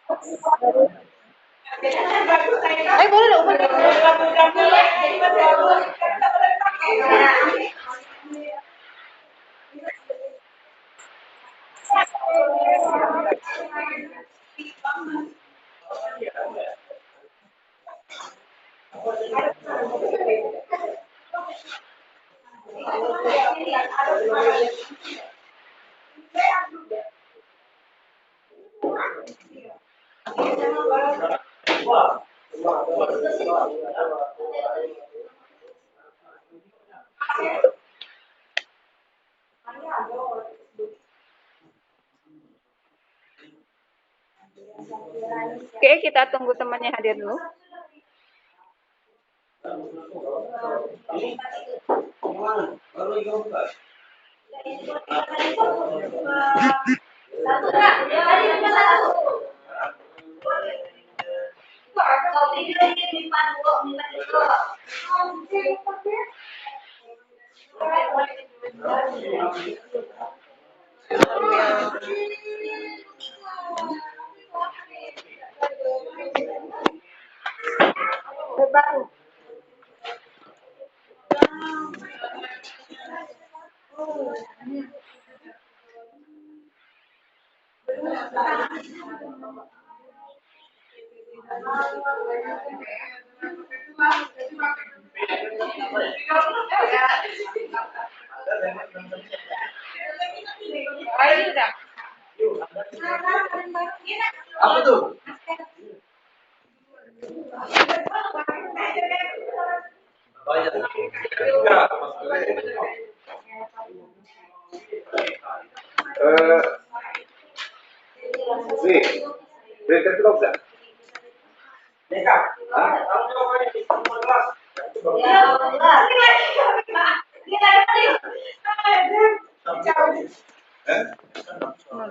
Ay, boleh dong. Oke, kita tunggu temannya hadir dulu. Apa tuh?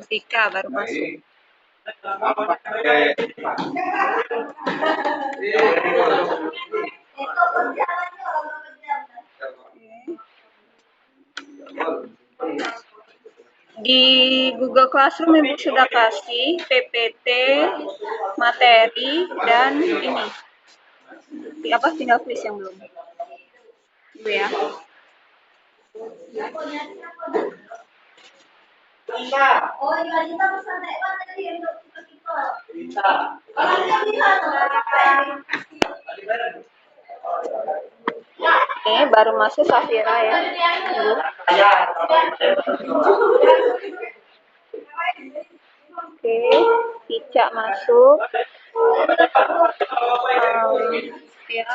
Tika baru masuk. Di Google Classroom Ibu sudah kasih PPT, materi, dan ini. Apa tinggal tulis yang belum? Ibu ya. Oh iya, kita pesan Taiwan tadi untuk kita. Bisa. Ini baru masuk Safira ya. Oke, Ica masuk. Ya.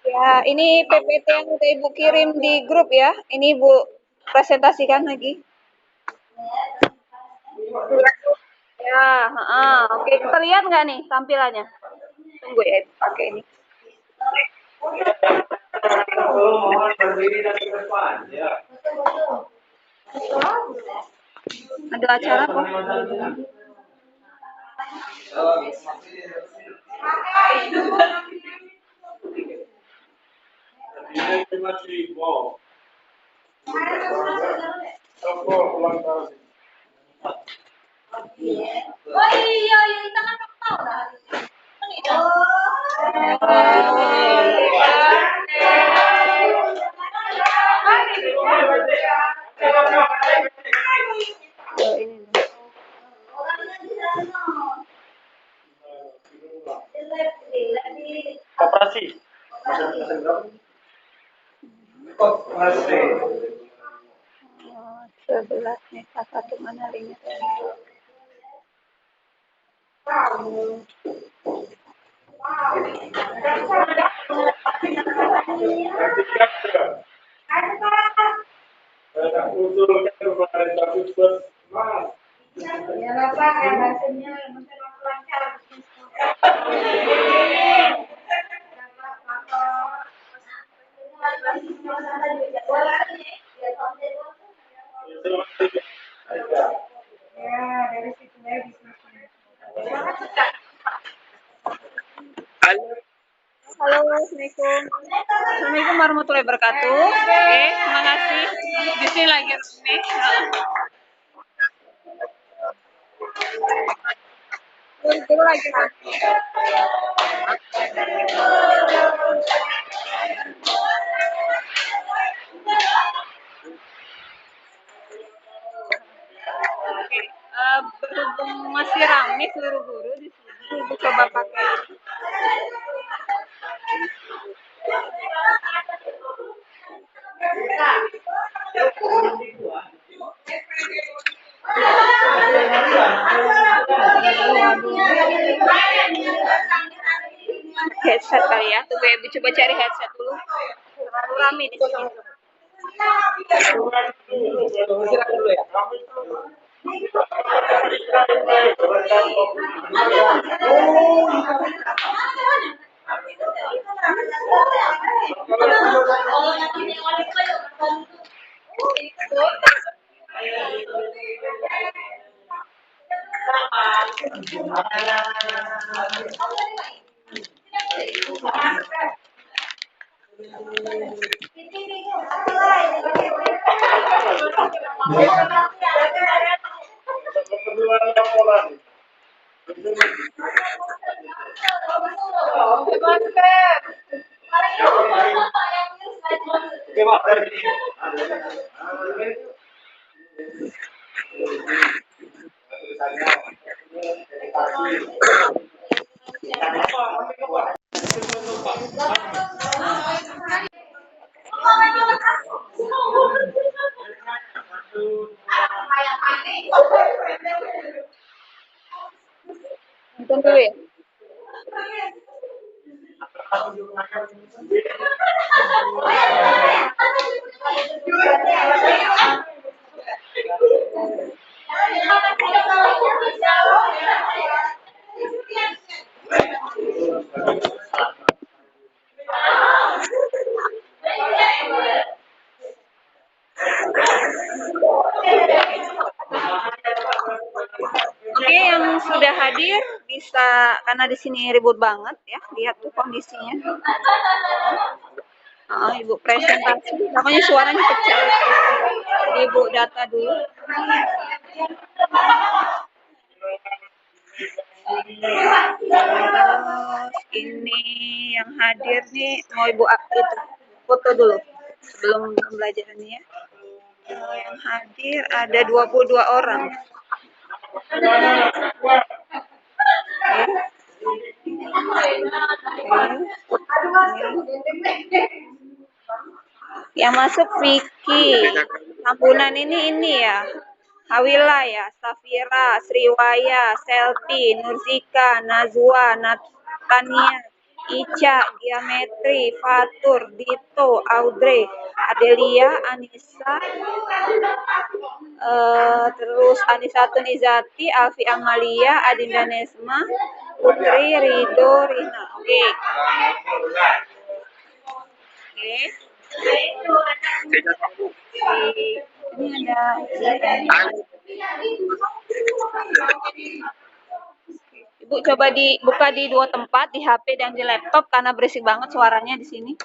Ya, ini PPT yang udah Ibu kirim di grup ya. Ini Ibu presentasikan lagi. Ya, oke. Terlihat nggak nih tampilannya? Tunggu ya, pakai ini. Ada acara kok. Oh iya, kita kan tahu lah. Koperasi. Sebelas nih, satu mana linknya? Ya Pak, yang hasilnya lancar. Ya, dari situ ya bisa. Halo, Assalamualaikum. Assalamualaikum warahmatullahi wabarakatuh. Oke, terima kasih. Di sini lagi rame. Itu lagi rame. Oke, berhubung masih rame seluruh guru di sini, Ibu coba pakai ini. Headset kali ya. Tunggu ya, Ibu coba cari headset dulu. Terlalu rame di sini. Nonton dulu ya. Oke, yang sudah hadir bisa, karena di sini ribut banget ya, lihat tuh kondisinya. Ibu presentasi, makanya suaranya kecil. Ibu data dulu. Terus ini yang hadir nih, mau Ibu itu foto dulu sebelum pembelajarannya ya. Yang hadir ada 22 orang. Yang masuk Vicky, Tambunan ini ya, Hawila ya, Safira, Sriwaya, Selti, Nurzika, Nazwa, Natania, Ica, Geometri, Fatur, Dito, Audrey, Adelia, Anissa, terus Anissa Tunizati, Alfi Amalia, Adinda Nesma, Putri, Rido, Rina. Oke. Ini ada. Ibu coba dibuka di dua tempat, di HP dan di laptop karena berisik banget suaranya di sini.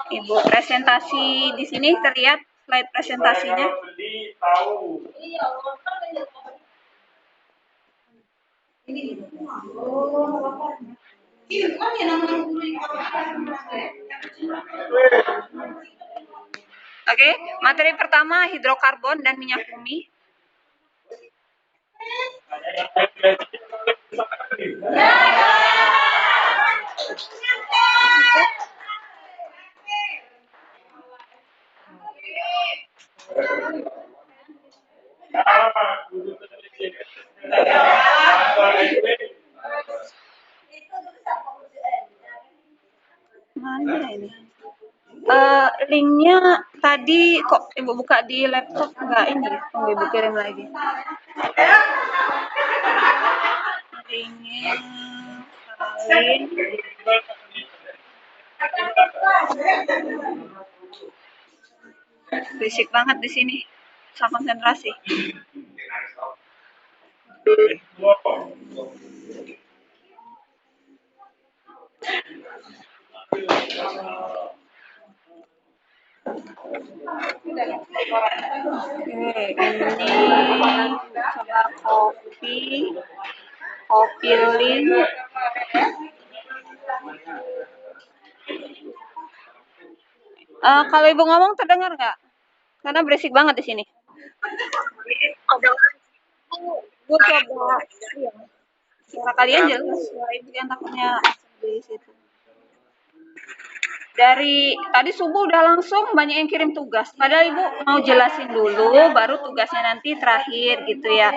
Ibu presentasi di sini terlihat slide presentasinya. Oke, materi pertama hidrokarbon dan minyak bumi. Mana ini? Linknya tadi kok ibu buka di laptop enggak ini? Tunggu ibu kirim lagi. Linknya salin. Berisik banget di sini. Susah konsentrasi. Oke, ini coba copy link. Kalau ibu ngomong terdengar nggak? Karena berisik banget di sini. Bu coba, iya. Suara kalian jelas, suara ibu yang takutnya di situ. Dari tadi subuh udah langsung banyak yang kirim tugas. Padahal ibu mau jelasin dulu, baru tugasnya nanti terakhir gitu ya.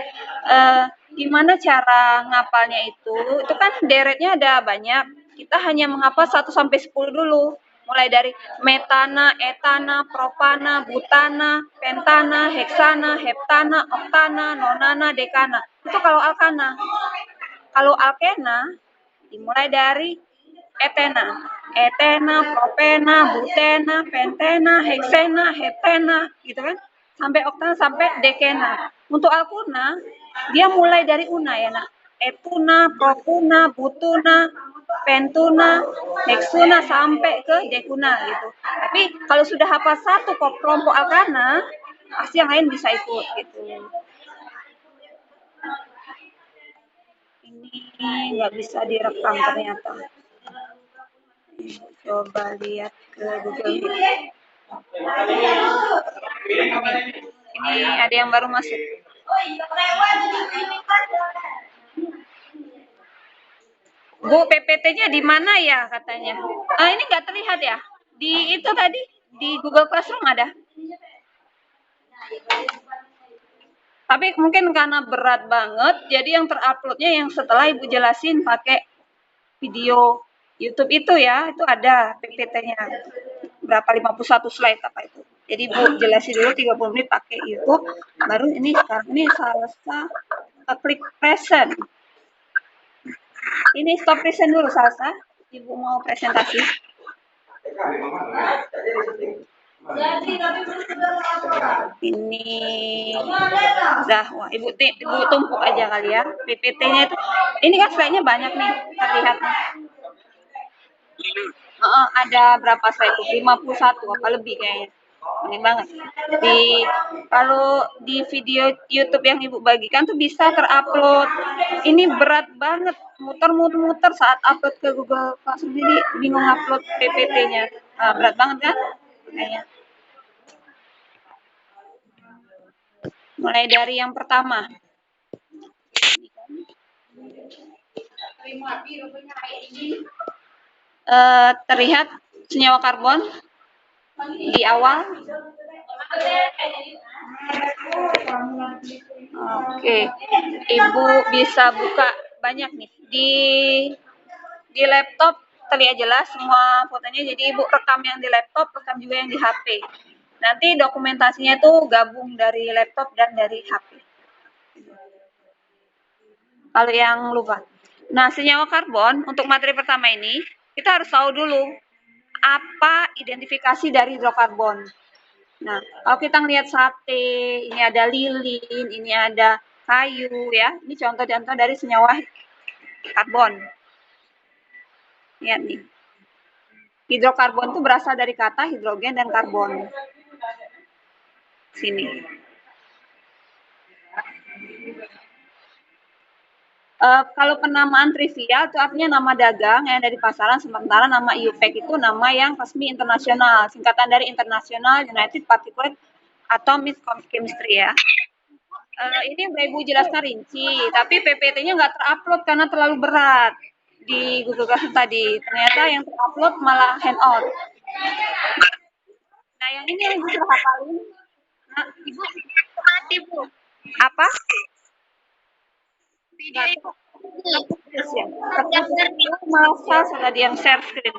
Gimana cara ngapalnya itu? Itu kan deretnya ada banyak. Kita hanya menghafal 1 sampai 10 dulu. Mulai dari metana, etana, propana, butana, pentana, heksana, heptana, oktana, nonana, dekana. Itu kalau alkana. Kalau alkena dimulai dari etena, propena, butena, pentena, heksena, heptena, gitu kan? Sampai oktana, sampai dekena. Untuk alkuna, dia mulai dari una ya, nak. Etuna, propuna, butuna, pentuna, heksuna, sampai ke dekuna gitu. Tapi kalau sudah hafal satu kelompok alkana, pasti yang lain bisa ikut gitu. Ini nggak bisa direkam ternyata. Coba lihat ke Google Meet. Ini ada yang baru masuk. Bu, PPT-nya di mana ya katanya? Ini nggak terlihat ya? Di itu tadi di Google Classroom ada. Tapi mungkin karena berat banget, jadi yang teruploadnya yang setelah ibu jelasin pakai video YouTube itu ya, itu ada PPT-nya. Berapa 51 slide apa itu. Jadi Bu jelasin dulu 30 menit pakai YouTube, baru ini sekarang ini Salsa klik present. Ini stop present dulu Salsa. Ibu mau presentasi. Ini dah, wah, ibu tumpuk aja kali ya PPT-nya itu. Ini kan slide-nya banyak nih, terlihat nih. Ada berapa slide itu? 51 apa lebih kayaknya. Banyak banget. Kalau di video YouTube yang ibu bagikan tuh bisa terupload. Ini berat banget, muter-muter saat upload ke Google Classroom, jadi bingung upload PPT-nya. Berat banget kan? Kayaknya. Mulai dari yang pertama. Terlihat senyawa karbon di awal. Oke, ibu bisa buka banyak nih di laptop, terlihat jelas semua fotonya. Jadi ibu rekam yang di laptop, rekam juga yang di HP. Nanti dokumentasinya itu gabung dari laptop dan dari HP. Kalau yang lupa. Nah, senyawa karbon untuk materi pertama ini kita harus tahu dulu apa identifikasi dari hidrokarbon. Nah, kalau kita ngelihat sate, ini ada lilin, ini ada kayu ya. Ini contoh-contoh dari senyawa karbon. Lihat nih. Hidrokarbon itu berasal dari kata hidrogen dan karbon. Sini. Kalau penamaan trivial itu artinya nama dagang yang ada di pasaran, sementara nama IUPAC itu nama yang resmi internasional, singkatan dari International United Particulate Atomic Chemistry ya. Ini Ibu jelaskan rinci, tapi PPT-nya nggak terupload karena terlalu berat di Google Classroom tadi. Ternyata yang terupload malah handout. Nah, yang ini yang Ibu sudah hafalin. Nah, Ibu mati Bu. Apa? Nggak terputus ya. Terputus itu malah tadi yang share screen.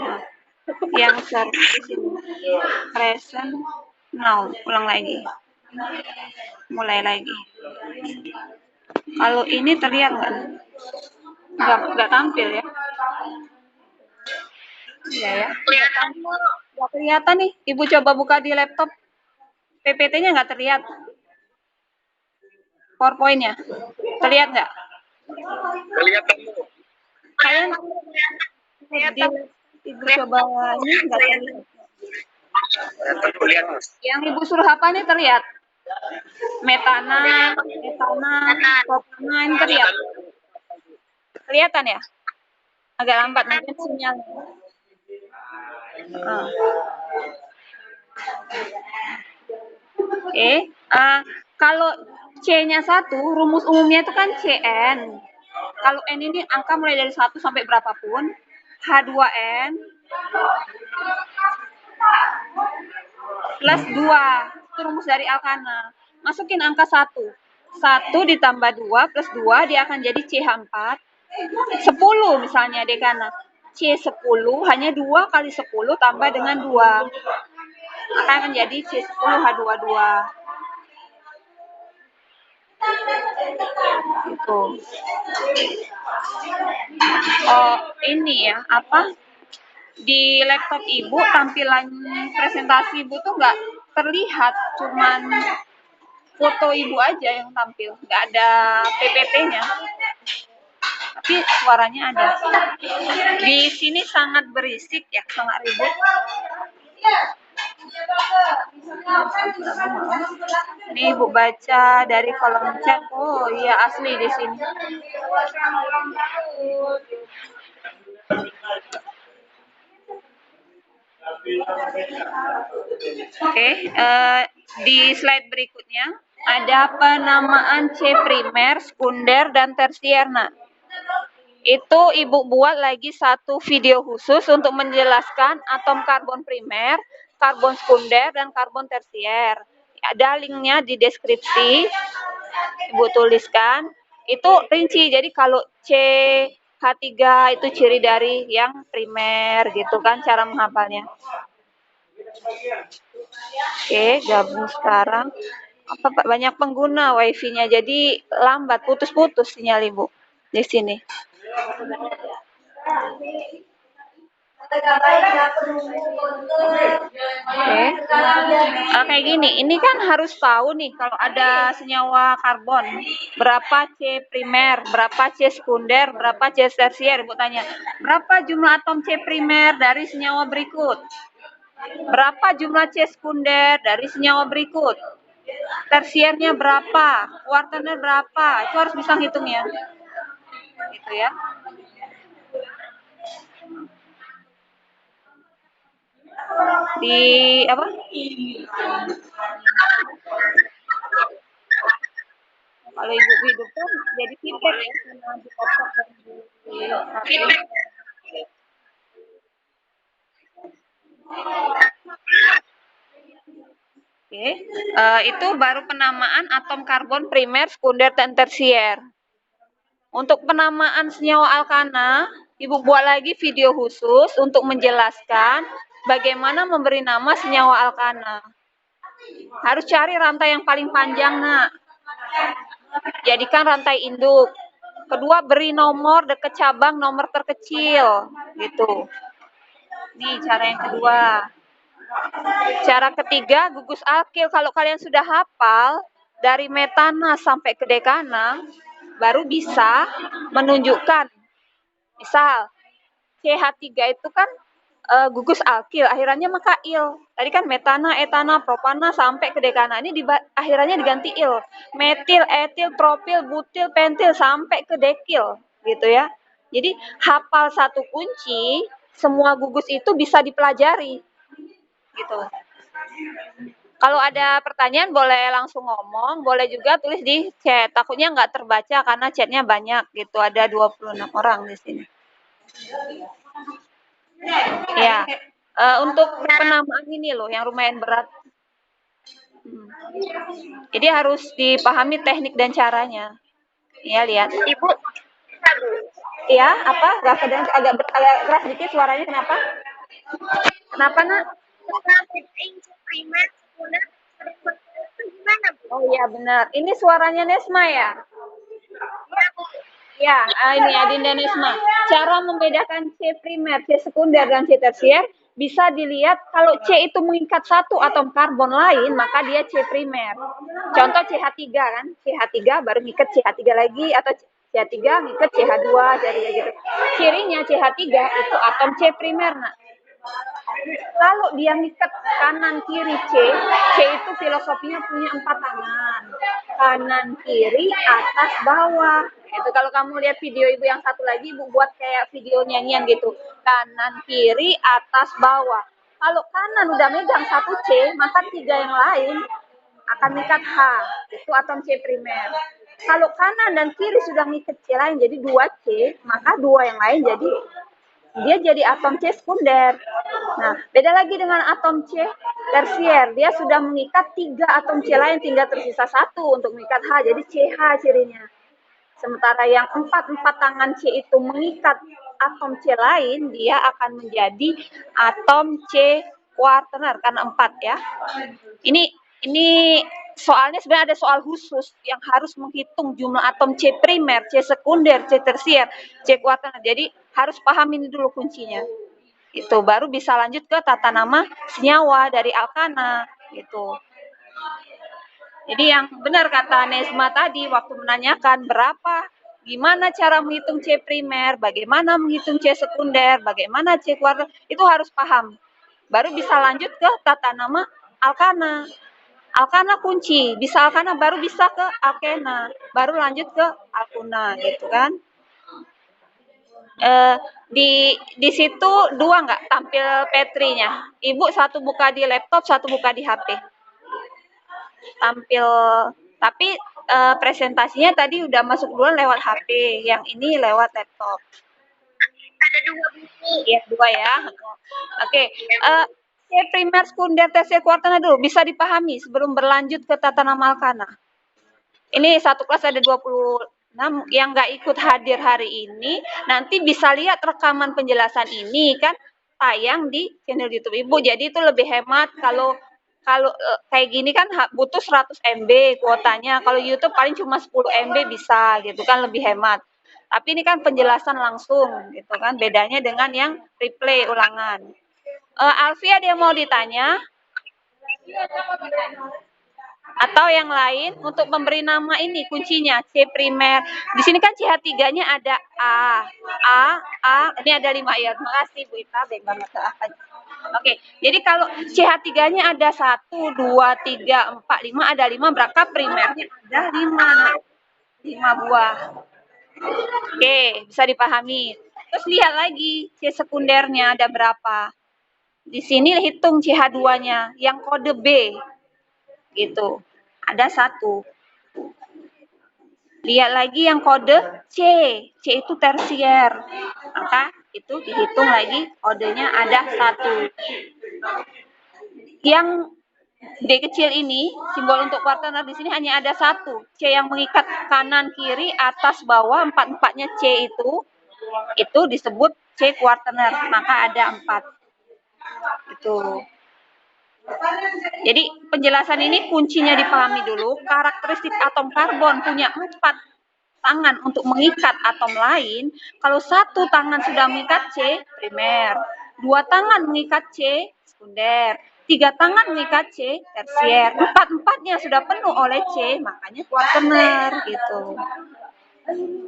Yang share di sini. Present now. Ulang lagi. Mulai lagi. Kalau ini terlihat nggak tampil ya? Iya ya. Nggak kelihatan nih. Ibu coba buka di laptop. PPT-nya nggak terlihat. PowerPoint-nya. Terlihat nggak? Terlihat. Kalian Ibu coba ini nggak terlihat. Yang Ibu suruh apa nih terlihat? Metana, propana ini terlihat. Kelihatan ya? Agak lambat mungkin sinyal. Kalau C-nya 1, rumus umumnya itu kan CN. Kalau N ini angka mulai dari 1 sampai berapapun, H2N plus 2. Itu rumus dari alkana. Masukin angka 1. 1 ditambah 2 plus 2, dia akan jadi CH4. 10 misalnya dekana. C10 hanya 2 kali 10 tambah dengan 2. Maka akan jadi C10H22. Itu. Oh, ini ya, apa? Di laptop Ibu tampilan presentasi Ibu tuh nggak terlihat, cuman foto Ibu aja yang tampil, nggak ada PPT-nya. Tapi suaranya ada. Di sini sangat berisik ya, sangat ribut. Ini Ibu baca dari kolom chat. Oh iya, asli di sini. Oke, di slide berikutnya ada penamaan C primer, sekunder, dan tersier. Nah, itu Ibu buat lagi satu video khusus untuk menjelaskan atom karbon primer, karbon sekunder, dan karbon tersier. Ada linknya di deskripsi. Ibu tuliskan. Itu rinci. Jadi kalau CH3 itu ciri dari yang primer gitu kan cara menghafalnya. Oke, gabung sekarang. Apa banyak pengguna wifi-nya jadi lambat, putus-putus sinyal Ibu di sini. Oke. Kayak gini, ini kan harus tahu nih kalau ada senyawa karbon, berapa C primer, berapa C sekunder, berapa C tersier. Ibu tanya, berapa jumlah atom C primer dari senyawa berikut? Berapa jumlah C sekunder dari senyawa berikut? Tersiernya berapa? Kuartannya berapa? Itu harus bisa ngitung ya. Gitu ya. Di apa? Kalau Ibu hidup kan jadi feedback ya sama di laptop dan di HP. Oke, itu baru penamaan atom karbon primer, sekunder, dan tersier. Untuk penamaan senyawa alkana, Ibu buat lagi video khusus untuk menjelaskan bagaimana memberi nama senyawa alkana. Harus cari rantai yang paling panjang, Nak. Jadikan rantai induk. Kedua, beri nomor dekat cabang nomor terkecil, gitu. Nih cara yang kedua. Cara ketiga, gugus alkil. Kalau kalian sudah hafal dari metana sampai ke dekana, baru bisa menunjukkan. Misal, CH3 itu kan gugus alkil, akhirannya maka il. Tadi kan metana, etana, propana sampai ke dekana. Ini akhirannya diganti il. Metil, etil, propil, butil, pentil sampai ke dekil, gitu ya. Jadi hafal satu kunci, semua gugus itu bisa dipelajari. Gitu. Kalau ada pertanyaan boleh langsung ngomong, boleh juga tulis di chat. Takutnya nggak terbaca karena chatnya banyak gitu, ada 26 orang di sini. Ya, untuk penamaan ini loh yang lumayan berat. Jadi harus dipahami teknik dan caranya. Ya, lihat. Ibu bisa, Bu. Iya, apa? Gak kedengar, agak keras dikit suaranya, kenapa? Kenapa, Nak? Primer, sekunder, itu gimana, Bu? Oh iya, benar. Ini suaranya Nesma ya? Iya, Bu. Ya, ini Adinda Nesma. Cara membedakan C primer, C sekunder, dan C tersier bisa dilihat kalau C itu mengikat satu atom karbon lain, maka dia C primer. Contoh CH3 kan, CH3 baru ngikat CH3 lagi, atau CH3 ngikat CH2, jadi gitu. Cirinya CH3 itu atom C primer, nah. Kalau dia ngikat kanan kiri C itu filosofinya punya 4 tangan. Kanan kiri, atas bawah. Itu kalau kamu lihat video ibu yang satu lagi, ibu buat kayak video nyanyian gitu. Kanan kiri, atas bawah. Kalau kanan udah megang satu C, maka 3 yang lain akan mengikat H. Itu atom C primer. Kalau kanan dan kiri sudah mengikat C lain jadi 2C, maka 2 yang lain dia jadi atom C sekunder. Nah, beda lagi dengan atom C tersier. Dia sudah mengikat 3 atom C lain, tinggal tersisa 1 untuk mengikat H. Jadi CH cirinya. Sementara yang 4 tangan C itu mengikat atom C lain, dia akan menjadi atom C kuartener karena 4 ya. Ini soalnya sebenarnya ada soal khusus yang harus menghitung jumlah atom C primer, C sekunder, C tersier, C kuartener. Jadi harus paham ini dulu kuncinya. Itu baru bisa lanjut ke tata nama senyawa dari alkana gitu. Jadi yang benar kata Nesma tadi waktu menanyakan gimana cara menghitung C primer, bagaimana menghitung C sekunder, bagaimana C kuartener, itu harus paham. Baru bisa lanjut ke tata nama alkana. Alkana kunci, bisa alkana baru bisa ke alkena, baru lanjut ke alkuna gitu kan. Di situ 2 nggak tampil Petrinya? Ibu satu buka di laptop, satu buka di HP. Tampil, tapi presentasinya tadi udah masuk duluan lewat HP, yang ini lewat laptop. Ada 2 buku. Iya, 2 ya. Oke. C primer, sekunder, tersier, kuartener dulu bisa dipahami sebelum berlanjut ke tata nama alkana. Ini satu kelas ada 26 yang nggak ikut hadir hari ini, nanti bisa lihat rekaman penjelasan ini kan tayang di channel YouTube Ibu. Jadi itu lebih hemat kalau kayak gini kan butuh 100 MB kuotanya. Kalau YouTube paling cuma 10 MB bisa gitu kan, lebih hemat. Tapi ini kan penjelasan langsung gitu kan, bedanya dengan yang replay ulangan. Alfi ada yang mau ditanya? Atau yang lain untuk memberi nama ini kuncinya C primer. Di sini kan CH3-nya ada A, ini ada 5 ya. Terima kasih Bu Ita, baik banget. Oke, jadi kalau CH3-nya ada 1, 2, 3, 4, 5, ada 5, berapa primernya ada 5 buah. Oke, bisa dipahami. Terus lihat lagi C sekundernya ada berapa. Di sini hitung CH2-nya yang kode B. Gitu. Ada 1. Lihat lagi yang kode C. C itu tersier. Maka itu dihitung lagi kodenya ada 1. Yang D kecil ini, simbol untuk kuartener di sini hanya ada 1. C yang mengikat kanan kiri atas bawah, 4-4-nya C itu disebut C kuartener. Maka ada 4. Itu. Jadi penjelasan ini kuncinya dipahami dulu. Karakteristik atom karbon punya 4 tangan untuk mengikat atom lain. Kalau 1 tangan sudah mengikat C, primer. 2 tangan mengikat C, sekunder. 3 tangan mengikat C, tersier. 4-4-nya sudah penuh oleh C, makanya kuartener gitu.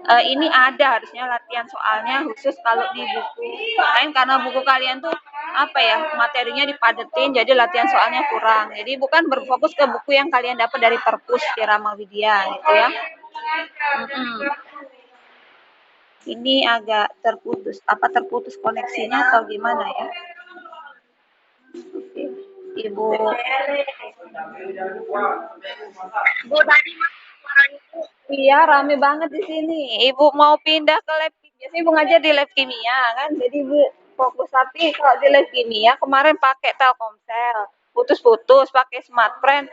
Ini ada harusnya latihan soalnya khusus kalau di buku lain, karena buku kalian tuh materinya dipadetin, jadi latihan soalnya kurang. Jadi bukan berfokus ke buku yang kalian dapat dari perpus Irama Widya gitu ya. Ini agak terputus koneksinya atau gimana ya? Ibu tadi iya rame banget di sini. Ibu mau pindah ke lab kimia. Biasanya Ibu ngajar di lab kimia kan. Jadi Ibu fokus, tapi kalau di lab kimia kemarin pakai Telkomsel. Putus-putus pakai Smartfren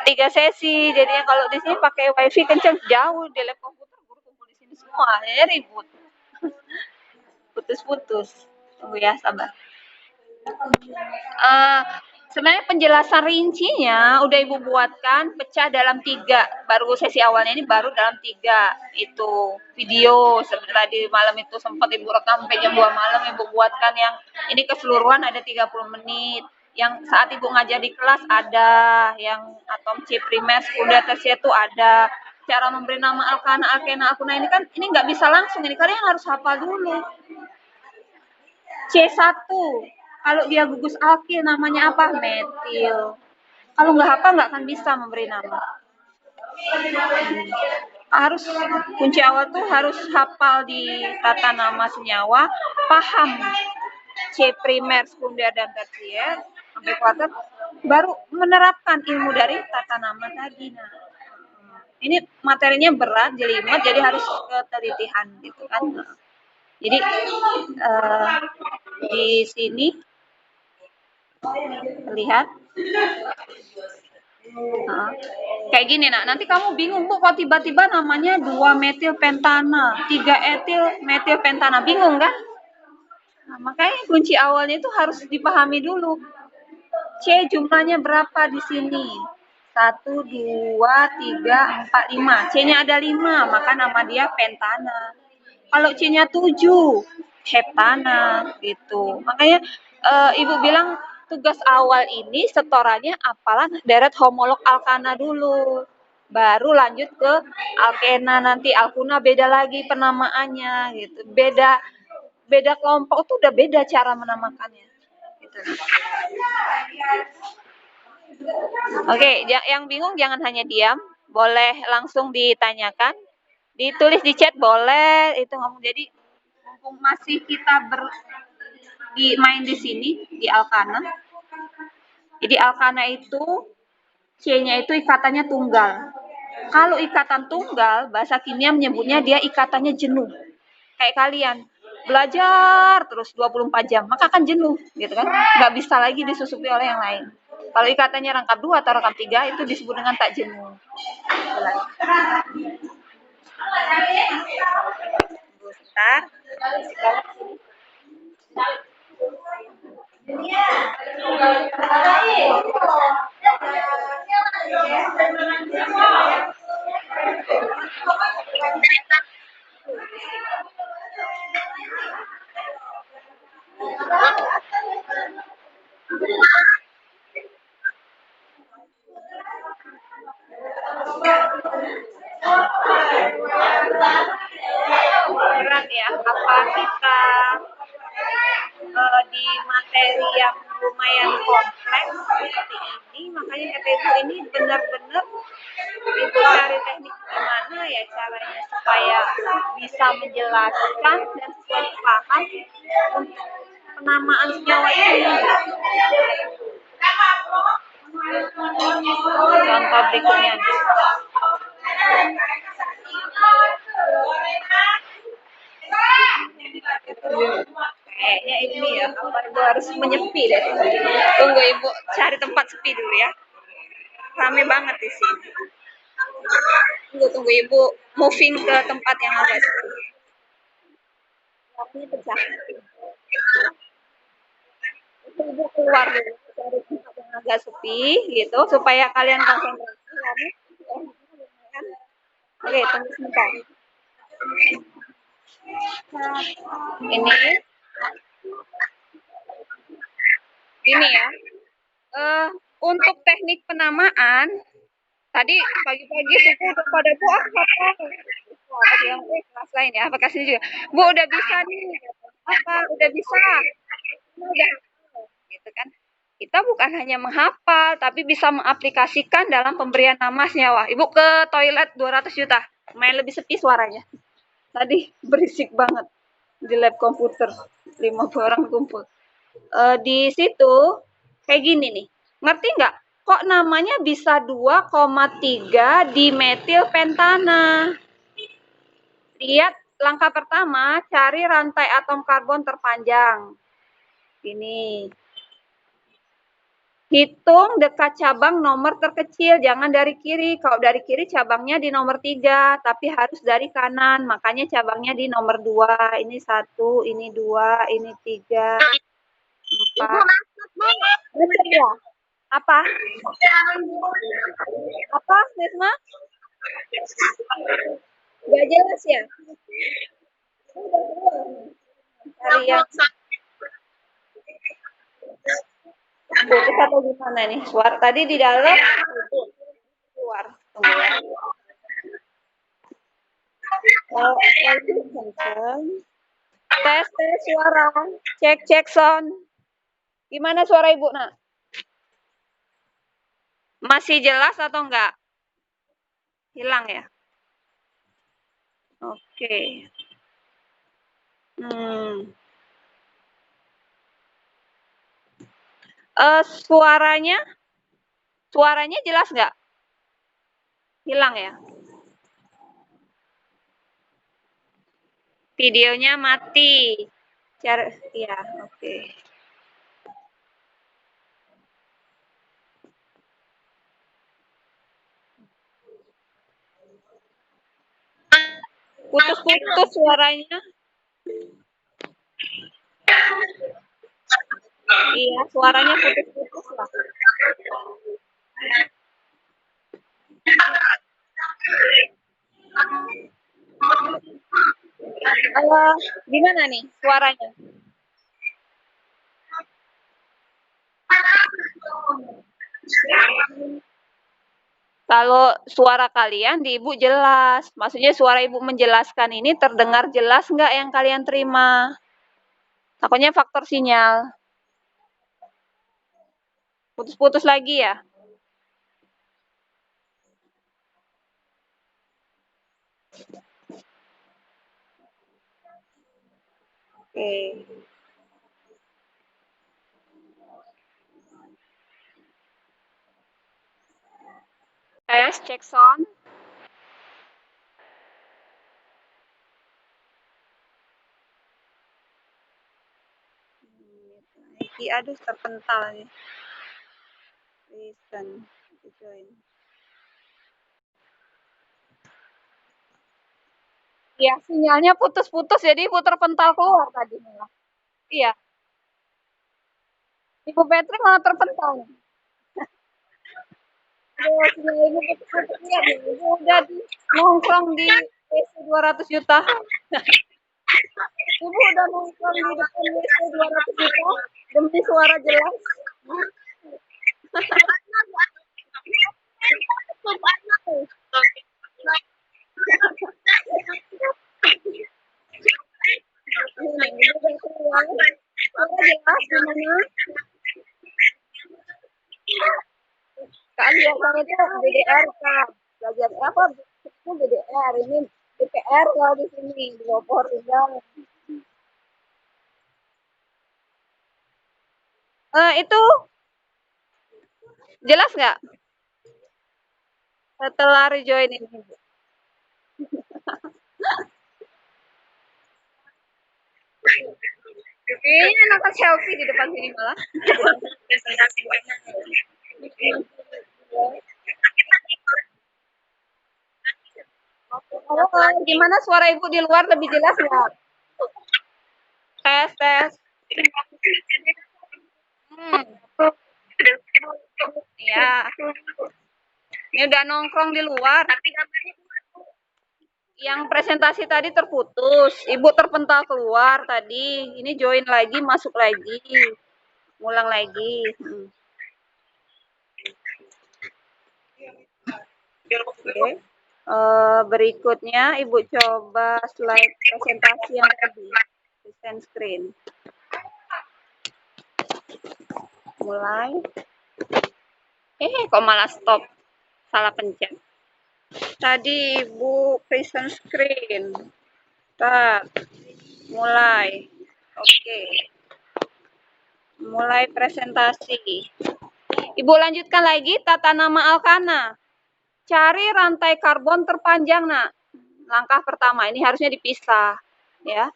3 sesi. Jadi kalau di sini pakai WiFi kenceng, jauh di lab komputer guru semua, ya ribut. Putus-putus. Tunggu ya, sabar. Uh, Sebenarnya penjelasan rincinya udah ibu buatkan pecah dalam 3. Baru sesi awalnya ini baru dalam 3 itu video. Seperti tadi malam itu sempat ibu rekam sampai jam 2 malam, ibu buatkan yang ini keseluruhan ada 30 menit. Yang saat ibu ngajar di kelas ada, yang atom C primer sekunder tersier itu ada. Cara memberi nama alkana, alkena, alkuna ini kan ini nggak bisa langsung, ini kalian harus hafal dulu. C1. Kalau dia gugus alkil namanya apa? Metil. Kalau nggak hafal nggak akan bisa memberi nama. Harus kunci awal tuh harus hafal di tata nama senyawa, paham C primer, sekunder dan tersier sampai kuartet, baru menerapkan ilmu dari tata nama tadi. Nah, ini materinya berat, jelimet, jadi harus ketelitian gitu kan. Jadi di sini lihat. Nah, kayak gini nak, nanti kamu bingung bu kok tiba-tiba namanya 2 metil pentana, 3 etil metil pentana, bingung kan? Nah, makanya kunci awalnya itu harus dipahami dulu. C jumlahnya berapa di sini? 1, 2, 3, 4, 5. C-nya ada 5, maka nama dia pentana. Kalau C-nya 7, heptana gitu. Makanya ibu bilang tugas awal ini setorannya apalan deret homolog alkana dulu. Baru lanjut ke alkena, nanti alkuna beda lagi penamaannya gitu. Beda kelompok tuh udah beda cara menamakannya. Gitu. Oke, yang bingung jangan hanya diam, boleh langsung ditanyakan, ditulis di chat boleh, itu ngomong. Jadi mumpung masih kita main di sini di alkana. Jadi alkana itu C-nya itu ikatannya tunggal. Kalau ikatan tunggal, bahasa kimia menyebutnya dia ikatannya jenuh. Kayak kalian belajar terus 24 jam, maka akan jenuh, gitu kan? Nggak bisa lagi disusupi oleh yang lain. Kalau ikatannya rangkap 2 atau rangkap 3 itu disebut dengan tak jenuh. Bentar. Berat ya, apa kita di materi yang lumayan kompleks seperti ini, makanya kata ibu ini benar-benar ibu cari teknik gimana ya caranya supaya bisa menjelaskan dan sesuai paham untuk penamaan senyawa ini. Contoh berikutnya. Kayaknya ini ya, apa ibu harus menyepi deh. Tunggu ibu cari tempat sepi dulu ya. Rame banget di sini. Tunggu ibu moving ke tempat yang agak sepi. Ini pecah. Ibu keluar dulu cari tempat yang agak sepi gitu supaya kalian konsentrasi. Oke, tunggu sebentar. Ini gini ya. Untuk teknik penamaan tadi pagi-pagi suku udah pada bu apa yang kelas lain ya, apa kasih juga bu udah bisa nih apa udah bisa udah gitu kan. Kita bukan hanya menghafal tapi bisa mengaplikasikan dalam pemberian nama senyawa. Ibu ke toilet 200 juta main lebih sepi suaranya, tadi berisik banget di lab komputer 50 orang kumpul. Di situ kayak gini nih, ngerti nggak kok namanya bisa 2,3 dimetil pentana? Lihat langkah pertama, cari rantai atom karbon terpanjang. Ini. Hitung dekat cabang nomor terkecil, jangan dari kiri. Kalau dari kiri cabangnya di nomor 3, tapi harus dari kanan. Makanya cabangnya di nomor 2. Ini 1, ini 2, ini 3, 4. Betul ya? Apa? Apa, Nesma? Gak jelas ya? Cari yang putus atau gimana nih? Suara tadi di dalam, keluar. Tunggu ya. Tes suara. Cek sound. Gimana suara Ibu, Nak? Masih jelas atau enggak? Hilang ya? Oke. Suaranya jelas nggak? Hilang ya? Videonya mati. Ya, oke. Putus-putus suaranya. Iya, suaranya putus-putus lah. Gimana nih suaranya? Kalau suara kalian di Ibu jelas, maksudnya suara Ibu menjelaskan ini terdengar jelas nggak yang kalian terima? Takutnya faktor sinyal. Putus-putus lagi ya? Oke. Tes, cek sound. Aduh, terpental nih. Listen, join. Iya, sinyalnya putus-putus, jadi Ibu terpental keluar tadi. Iya. Ibu Petri malah terpental. Sinyal Ibu putus-putus. Iya, Ibu udah nongkrong di WC 200 juta. Ibu udah nongkrong di depan WC 200 juta demi suara jelas. Suara jelas gimana? Kan biasanya itu DDR kan, belajar apa? Itu DDR, ini DPR kalau di sini di Bogor juga. Itu jelas nggak? Setelah rejoin ini. Ini nonton selfie di depan sini malah. Presentasi gimana suara Ibu di luar lebih jelas nggak? Tes. Ya. Ini udah nongkrong di luar. Yang presentasi tadi terputus. Ibu terpental keluar tadi. Ini join lagi, masuk lagi. Ngulang lagi. Okay. Berikutnya Ibu coba slide presentasi yang tadi. Present screen. Mulai. Kok malah stop? Salah pencet. Tadi Ibu present screen. Start. Mulai. Oke. Mulai presentasi. Ibu lanjutkan lagi tata nama Alkana. Cari rantai karbon terpanjang, Nak. Langkah pertama, ini harusnya dipisah, ya.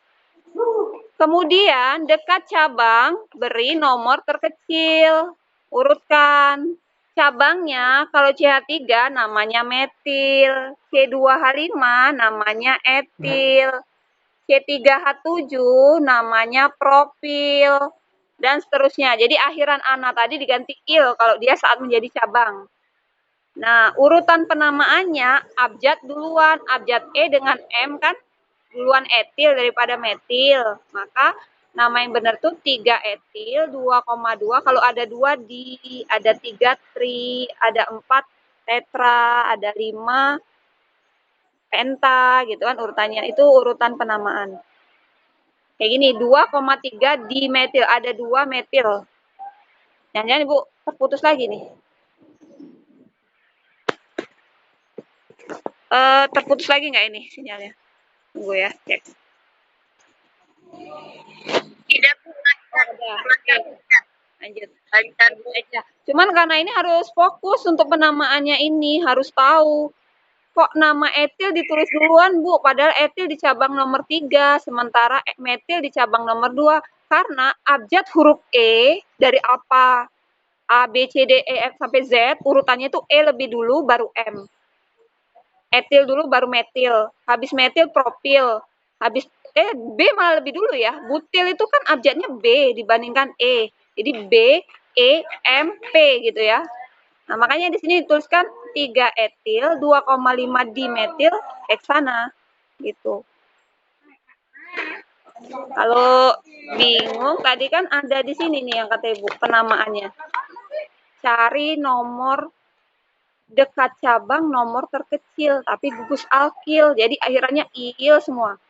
Kemudian dekat cabang beri nomor terkecil. urutkan. Cabangnya kalau CH3 namanya metil, C2H5 namanya etil, C3H7 namanya propil, dan seterusnya. Jadi akhiran ana tadi diganti il kalau dia saat menjadi cabang. Nah, urutan penamaannya abjad duluan, abjad E dengan M kan duluan etil daripada metil. Maka nama yang benar tuh 3 etil, 2,2 kalau ada 2 di, ada 3 tri, ada 4 tetra, ada 5 penta gitu kan urutannya. Itu urutan penamaan. Kayak gini, 2,3 dimetil, ada 2 metil. Jangan-jangan Ibu terputus lagi nih. Terputus lagi nggak ini sinyalnya? Tunggu ya, cek. Tidak pernah. Lanjut aja. Cuman karena ini harus fokus untuk penamaannya ini, harus tahu. Kok nama etil ditulis duluan, Bu? Padahal etil di cabang nomor 3, sementara metil di cabang nomor 2. Karena abjad huruf E dari apa? A, B, C, D, E, F, sampai Z, urutannya itu E lebih dulu, baru M. Etil dulu, baru metil. Habis metil, propil. Habis B malah lebih dulu ya. Butil itu kan abjadnya B dibandingkan E. Jadi B, E, M, P gitu ya. Nah, makanya di sini dituliskan 3 etil, 2,5 dimetil heksana gitu. Kalau bingung tadi kan ada di sini nih yang kata Ibu penamaannya. Cari nomor dekat cabang nomor terkecil tapi gugus alkil. Jadi akhirannya il semua.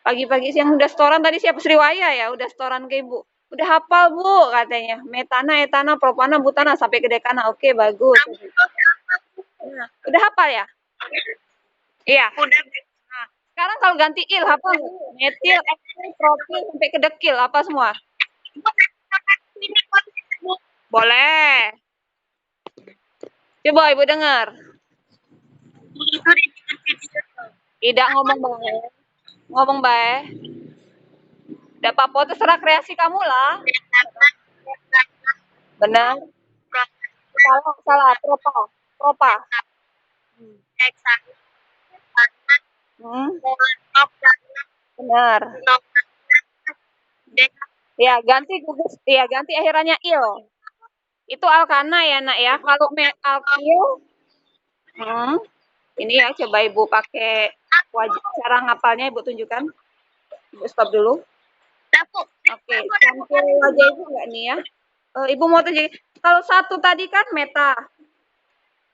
Pagi-pagi siang udah setoran tadi siapa Sriwaya ya, udah setoran ke Ibu. Udah hafal Bu katanya. Metana, etana, propana, butana sampai ke dekana. Oke, bagus. Nah, udah hafal ya? Iya. Udah. Nah, sekarang kalau ganti il hafal metil, etil, propil sampai ke dekil apa semua? Boleh. Coba Ibu dengar. Tidak ngomong baik. Ngomong baik. Tidak apa-apa, terserah kreasi kamu lah. Benar. Salah. Propa. Benar. Ya, ganti gugus. Ya, ganti akhirannya il. Itu alkana ya, Nak ya. Kalau alkil, ini ya, coba Ibu pakai wajib. Cara ngapalnya Ibu tunjukkan. Ibu stop dulu. Oke, sampel wajah Ibu enggak nih ya? Ibu mau tunjukin. Kalau satu tadi kan meta.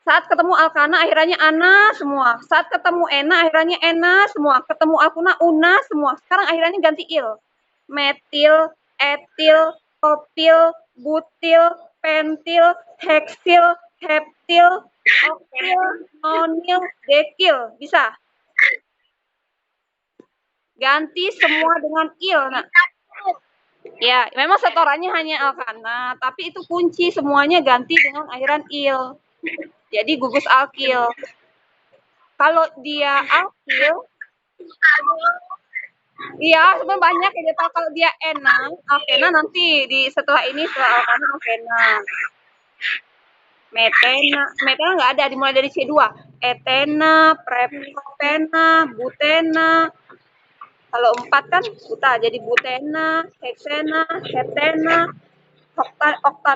Saat ketemu alkana akhirannya ana semua. Saat ketemu ena akhirannya ena semua. Ketemu alkuna una semua. Sekarang akhirannya ganti il. Metil, etil, propil, butil, pentil, heksil, heptil, oktil, nonil, dekil. Bisa? Ganti semua dengan il. Nah. Ya, memang setorannya hanya alkana, tapi itu kunci semuanya ganti dengan akhiran il. Jadi gugus alkil. Kalau dia alkil, iya sebenarnya banyak ya. Kalau dia ena, alkena nanti di setelah ini setelah alkana alkena. Metena nggak ada, dimulai dari C2. Etena, propena, butena. Kalau 4 kan buta, jadi butena, heksena, heptena,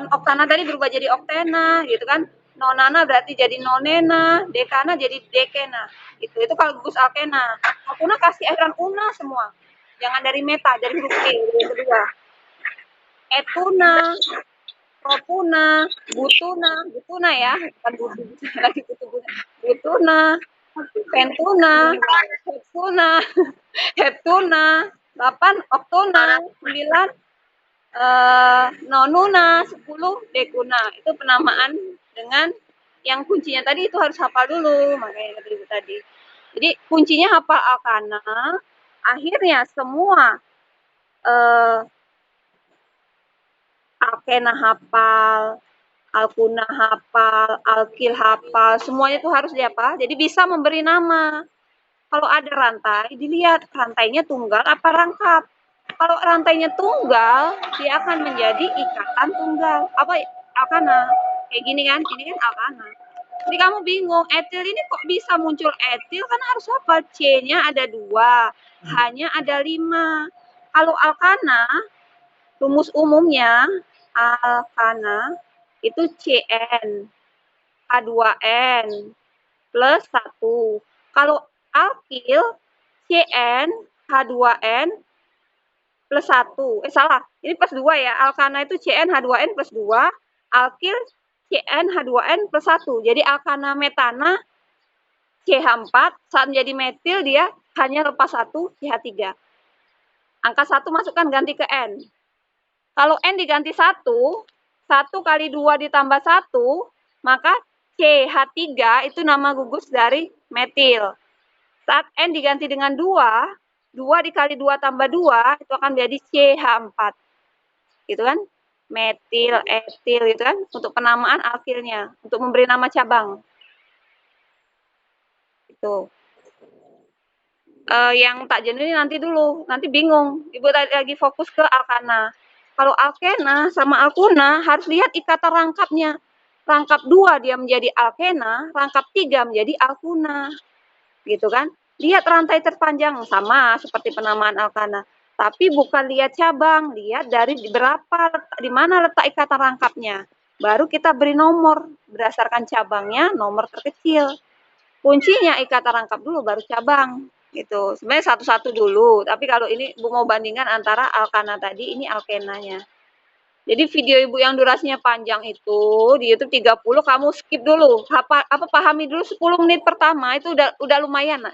oktana tadi berubah jadi oktena, gitu kan. Nonana berarti jadi nonena, dekana jadi dekena. Itu kalau gugus alkena. Alkuna kasih akhiran una semua. Jangan dari meta, dari huruf E yang kedua. Etuna, propuna, butuna ya, bukan butu lagi butuna, pentuna, heptuna, 8 oktuna, 9 nonuna, 10 dekuna. Itu penamaan dengan yang kuncinya tadi itu harus hafal dulu, makanya tadi. Jadi kuncinya hafal alkana, akhirnya semua alkena hafal, alkuna hafal, alkil hafal, semuanya itu harus dihafal. Jadi bisa memberi nama. Kalau ada rantai, dilihat rantainya tunggal apa rangkap. Kalau rantainya tunggal, dia akan menjadi ikatan tunggal. alkana. Kayak gini kan alkana. Jadi kamu bingung, etil ini kok bisa muncul etil? Kan harus hafal C-nya ada 2, H-nya ada 5. Kalau alkana, rumus umumnya alkana itu CN H2N plus 1. Kalau alkil CN H2N plus 1. Salah. Ini plus 2 ya. Alkana itu CN H2N plus 2. Alkil CN H2N plus 1. Jadi alkana metana CH4 saat menjadi metil dia hanya lepas 1 CH3. Angka 1 masukkan ganti ke N. Kalau N diganti 1, 1 kali 2 ditambah 1, maka CH3 itu nama gugus dari metil. Saat N diganti dengan 2, 2 dikali 2 tambah 2, itu akan menjadi CH4. Gitu kan? Metil, etil, gitu kan? Untuk penamaan alkilnya, untuk memberi nama cabang. Itu. Yang tak jenuh ini nanti dulu, nanti bingung. Ibu lagi fokus ke alkana. Kalau alkena sama alkuna harus lihat ikatan rangkapnya. Rangkap 2 dia menjadi alkena, rangkap 3 menjadi alkuna. Gitu kan? Lihat rantai terpanjang sama seperti penamaan alkana. Tapi bukan lihat cabang, lihat dari berapa di mana letak ikatan rangkapnya. Baru kita beri nomor berdasarkan cabangnya, nomor terkecil. Kuncinya ikatan rangkap dulu baru cabang. Gitu. Sebenarnya satu-satu dulu, tapi kalau ini Bu mau bandingkan antara alkana tadi, ini alkenanya. Jadi video Ibu yang durasinya panjang itu di YouTube 30 kamu skip dulu. Pahami dulu 10 menit pertama itu udah lumayan.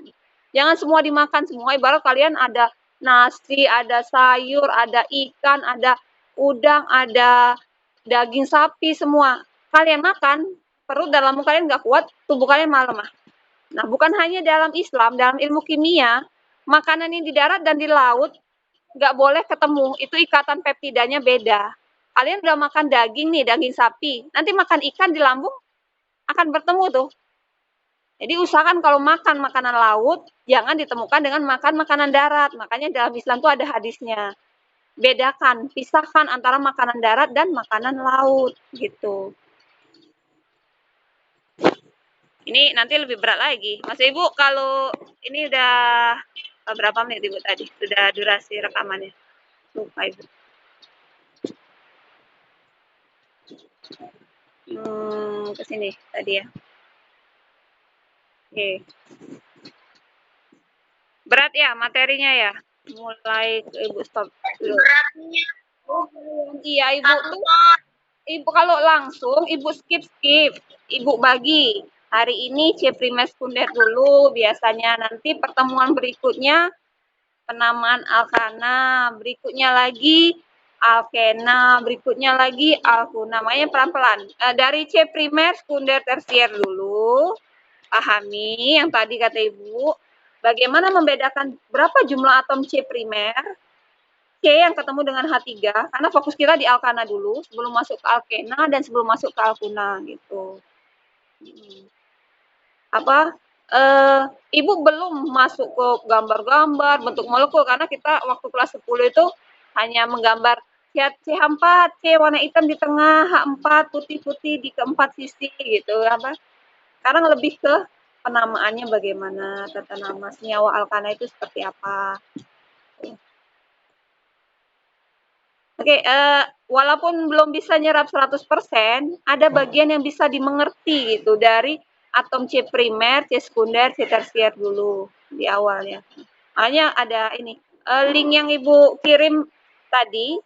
Jangan semua dimakan semua. Ibarat kalian ada nasi, ada sayur, ada ikan, ada udang, ada daging sapi semua. Kalian makan, perut dan lambung kalian nggak kuat, tubuh kalian malah lemah. Nah, bukan hanya dalam Islam, dalam ilmu kimia, makanan yang di darat dan di laut nggak boleh ketemu. Itu ikatan peptidanya beda. Kalian udah makan daging nih, daging sapi. Nanti makan ikan di lambung akan bertemu tuh. Jadi usahakan kalau makan makanan laut, jangan ditemukan dengan makan makanan darat. Makanya dalam Islam tuh ada hadisnya. Bedakan, pisahkan antara makanan darat dan makanan laut. Gitu. Ini nanti lebih berat lagi. Mas Ibu, kalau ini udah berapa menit Ibu tadi? Sudah durasi rekamannya. Lupa Ibu. Ke sini tadi ya. Oke. Berat ya materinya ya? Mulai Ibu stop dulu. Beratnya. Iya, Ibu tuh. Ibu kalau langsung Ibu skip. Ibu bagi. Hari ini C primer sekunder dulu biasanya. Nanti pertemuan berikutnya penamaan alkana, berikutnya lagi alkena, berikutnya lagi alkuna. Makanya pelan-pelan. Dari C primer, sekunder, tersier dulu. Pahami yang tadi kata Ibu. Bagaimana membedakan berapa jumlah atom C primer, C yang ketemu dengan H3, karena fokus kita di alkana dulu, sebelum masuk ke alkena dan sebelum masuk ke alkuna gitu. Ibu belum masuk ke gambar-gambar bentuk molekul karena kita waktu kelas 10 itu hanya menggambar CH4, C warna hitam di tengah, H4 putih-putih di keempat sisi gitu Sekarang lebih ke penamaannya bagaimana, tata nama senyawa alkana itu seperti apa. Oke, walaupun belum bisa nyerap 100%, ada bagian yang bisa dimengerti gitu dari atom C primer, C sekunder, C tersier dulu di awalnya. Hanya ada ini, link yang Ibu kirim tadi,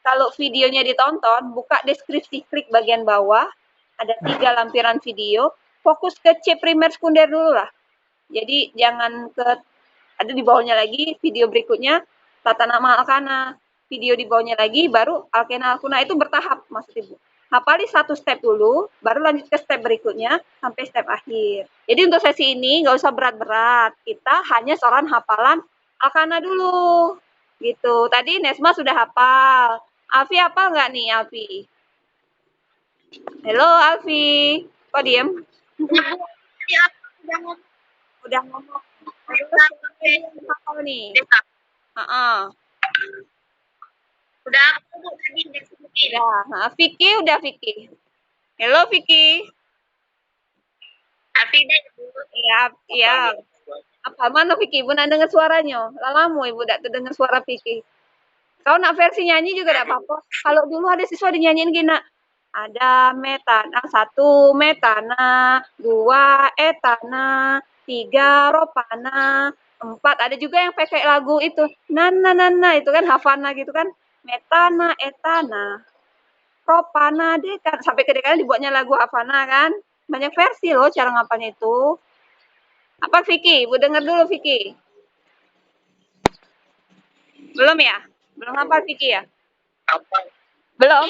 kalau videonya ditonton, buka deskripsi, klik bagian bawah, ada 3 lampiran video, fokus ke C primer sekunder dulu lah. Jadi jangan ke, ada di bawahnya lagi video berikutnya, tata nama alkana. Video di bawahnya lagi, baru alkena alkuna itu bertahap maksud Ibu. Hafali satu step dulu, baru lanjut ke step berikutnya, sampai step akhir. Jadi untuk sesi ini nggak usah berat-berat, kita hanya soal hafalan alkana dulu. Gitu. Tadi Nesma sudah hafal. Alfi hafal nggak nih, Alfi? Halo, Alfi. Kok diem? Udah ngomong. Hafal nih. Udah aku tadi Udah. Vicky udah Vicky. Halo Vicky. Afidah Ibu. Iya, iya. Apa mana Vicky? Ibu nak dengar suaranya. Lama ibu tak terdengar suara Vicky. Kau nak versi nyanyi juga tidak apa-apa. Kalau dulu ada siswa dinyanyiin gini, ada metana, satu metana, dua etana, tiga ropana, empat. Ada juga yang pakai lagu itu, nana nana itu kan Havana gitu kan, metana etana, ropana dekan. Sampai ke dekan dibuatnya lagu Havana kan. Banyak versi loh cara ngapalnya itu. Apa Vicky? Bu dengar dulu Vicky. Belum ya? Belum hafal Vicky ya? Apa? Belum?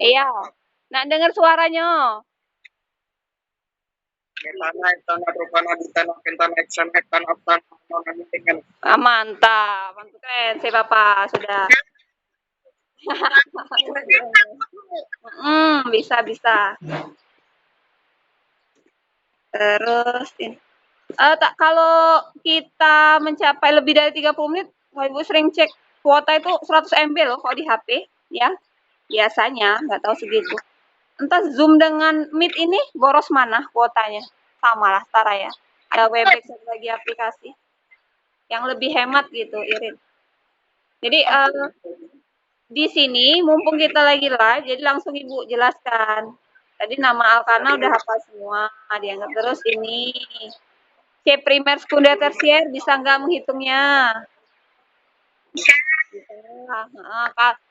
Iya. Nak dengar suaranya. Metana, etana, propana, butana, pentana, hexana, heptana, octana, octana, dengan Ah, mantap. Mantap keren. Saya Bapak sudah. Bisa. Terus ini. Tak kalau kita mencapai lebih dari 30 menit, kalau Ibu sering cek kuota itu 100 MB loh kalau di HP, ya. Biasanya, nggak tahu segitu. Entah Zoom dengan Meet ini boros mana kuotanya. Sama lah, setara ya. Ada Webex lagi aplikasi. Yang lebih hemat gitu, Irin. Jadi, di sini mumpung kita lagi live, jadi langsung Ibu jelaskan. Tadi nama Alkana udah hafal semua, dianggap terus ini. C primer, sekunder, tersier bisa nggak menghitungnya? bisa.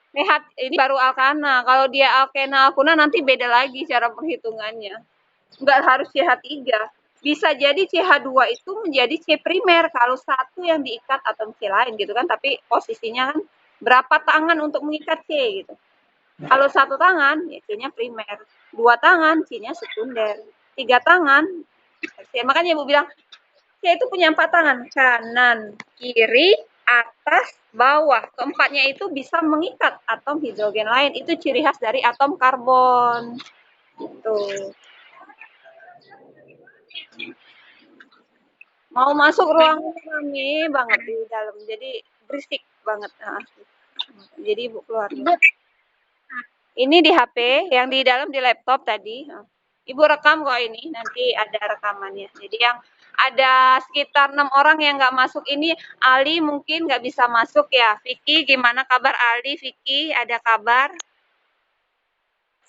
Sehat, ini baru Alkana. Kalau dia Alkena, Alkuna nanti beda lagi cara perhitungannya. Nggak harus CH3. Bisa jadi CH2 itu menjadi C primer kalau satu yang diikat atom C lain gitu kan, tapi posisinya kan berapa tangan untuk mengikat C gitu. Kalau satu tangan, ya C-nya primer. Dua tangan, C-nya sekunder. Tiga tangan, tersier. Makanya Ibu bilang, C itu punya 4 tangan, kanan, kiri, atas, bawah. Keempatnya itu bisa mengikat atom hidrogen lain. Itu ciri khas dari atom karbon. Gitu. Mau masuk ruangan rame banget di dalam, jadi berisik banget. Nah, jadi Ibu keluar. Ini di HP, yang di dalam di laptop tadi. Ibu rekam kok ini, nanti ada rekamannya. Jadi yang ada sekitar 6 orang yang nggak masuk ini, Ali mungkin nggak bisa masuk ya. Vicky, gimana kabar Ali? Vicky, ada kabar?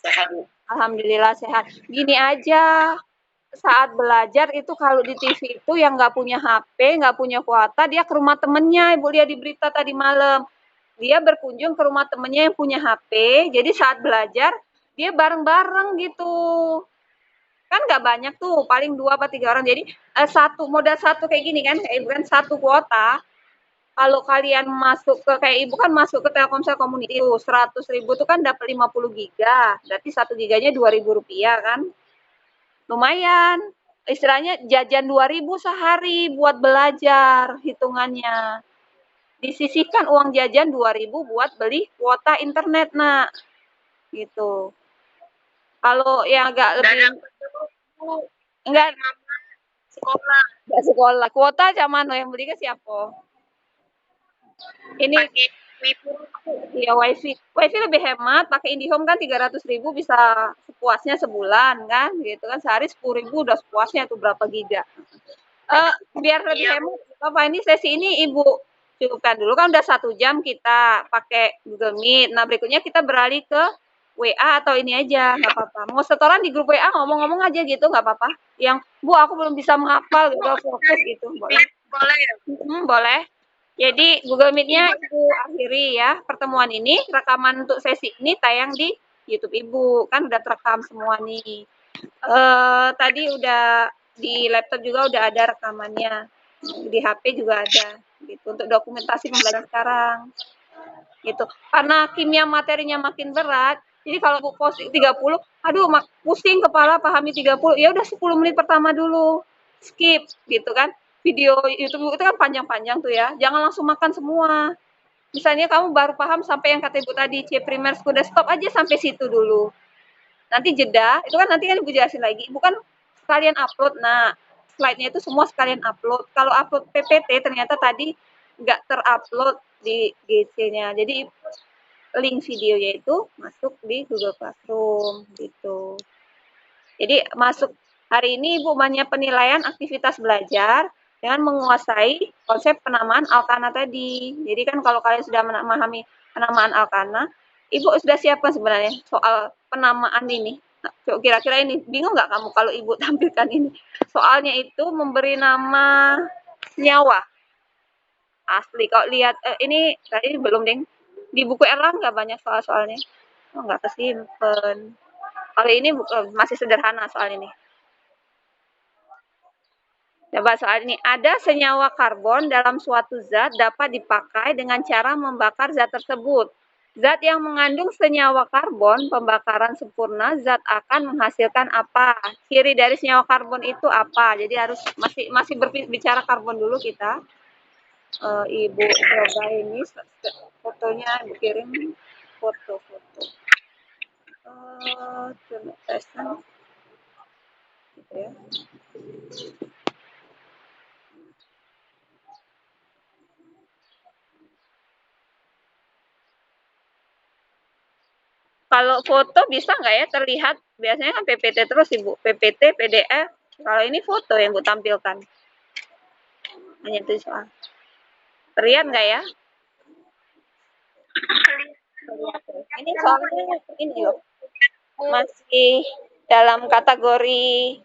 Sehat. Alhamdulillah sehat. Gini aja, saat belajar itu kalau di TV itu yang nggak punya HP, nggak punya kuota, dia ke rumah temennya. Ibu lihat di berita tadi malam. Dia berkunjung ke rumah temennya yang punya HP, jadi saat belajar, dia bareng-bareng gitu. Kan nggak banyak tuh, paling 2 atau 3 orang. Jadi modal satu kayak gini kan, kayak bukan satu kuota. Kalau kalian masuk ke kayak Ibu kan masuk ke Telkomsel Community 100.000 tuh kan dapat 50 giga. Berarti 1 giganya Rp2.000 kan. Lumayan. Istilahnya jajan 2.000 sehari buat belajar hitungannya. Disisihkan uang jajan 2.000 buat beli kuota internet, Nak. Gitu. Kalau yang agak lebih enggak Sekolah. enggak sekolah. Kuota zaman yang beli ke siapa? Ini Pakai wifi. ya wifi. Wifi lebih hemat, pakai IndiHome kan 300.000 bisa sepuasnya sebulan kan, gitu kan. Sehari 10.000 udah sepuasnya tuh berapa giga. Biar lebih hemat, apa ini sesi ini Ibu cukupkan dulu kan udah 1 jam kita pakai Google Meet. Nah, berikutnya kita beralih ke WA atau ini aja, nggak apa-apa. Mau setoran di grup WA ngomong-ngomong aja gitu, nggak apa-apa. Yang, Bu, aku belum bisa menghafal gitu, fokus gitu, boleh. Boleh ya? Boleh. Jadi Google Meet-nya Ibu akhiri ya pertemuan ini. Rekaman untuk sesi ini tayang di YouTube Ibu. Kan udah terekam semua nih. Tadi udah di laptop juga udah ada rekamannya. Di HP juga ada. Gitu untuk dokumentasi pembelajaran sekarang. Gitu. Karena kimia materinya makin berat, jadi kalau Bu post 30, aduh pusing kepala pahami 30, ya udah 10 menit pertama dulu. Skip gitu kan. Video YouTube itu kan panjang-panjang tuh ya. Jangan langsung makan semua. Misalnya kamu baru paham sampai yang kata Ibu tadi, C primer sudah stop aja sampai situ dulu. Nanti jeda, itu kan nanti kan Ibu jelasin lagi. Ibu kan sekalian upload. Nah, slide-nya itu semua sekalian upload. Kalau upload PPT ternyata tadi nggak terupload di GC-nya. Jadi link videonya itu masuk di Google Classroom gitu. Jadi masuk hari ini Ibu banyak penilaian aktivitas belajar dengan menguasai konsep penamaan Alkana tadi. Jadi kan kalau kalian sudah memahami penamaan Alkana, Ibu sudah siapkan sebenarnya soal penamaan ini. Nah, kira-kira ini bingung nggak kamu kalau Ibu tampilkan ini? Soalnya itu memberi nama nyawa asli. Kalau lihat ini tadi belum deng. Di buku Erlangga banyak soal-soalnya. Oh, nggak kesimpan. Kalau ini masih sederhana soal ini. Coba soal ini, ada senyawa karbon dalam suatu zat dapat dipakai dengan cara membakar zat tersebut. Zat yang mengandung senyawa karbon, pembakaran sempurna, zat akan menghasilkan apa? Ciri dari senyawa karbon itu apa? Jadi harus masih berbicara karbon dulu kita. Ibu coba ini fotonya, Ibu kirim foto-foto. Tesan, gitu ya. Kalau foto bisa nggak ya terlihat? Biasanya kan PPT terus Ibu, PPT, PDF. Kalau ini foto yang Ibu tampilkan. Hanya itu soal. Terlihat nggak ya? Ini soalnya ini loh. Masih dalam kategori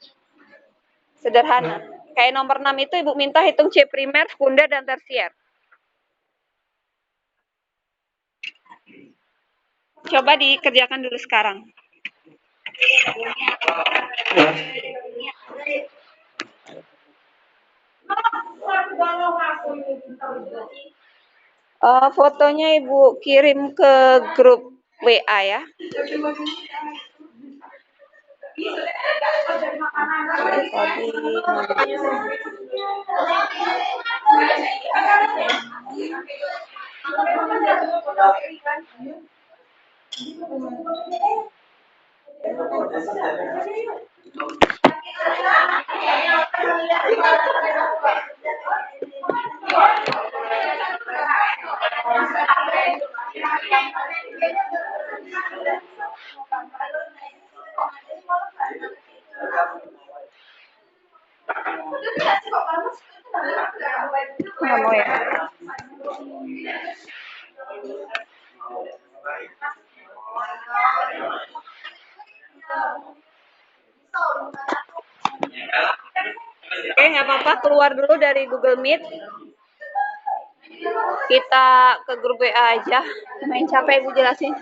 sederhana. Kayak nomor 6 itu Ibu minta hitung C primer, sekunder, dan tersier. Coba dikerjakan dulu sekarang. Fotonya Ibu kirim ke grup WA ya. Nggak mau ya. Oke, nggak apa-apa, keluar dulu dari Google Meet. Kita ke grup WA aja. Main capek Ibu jelasin.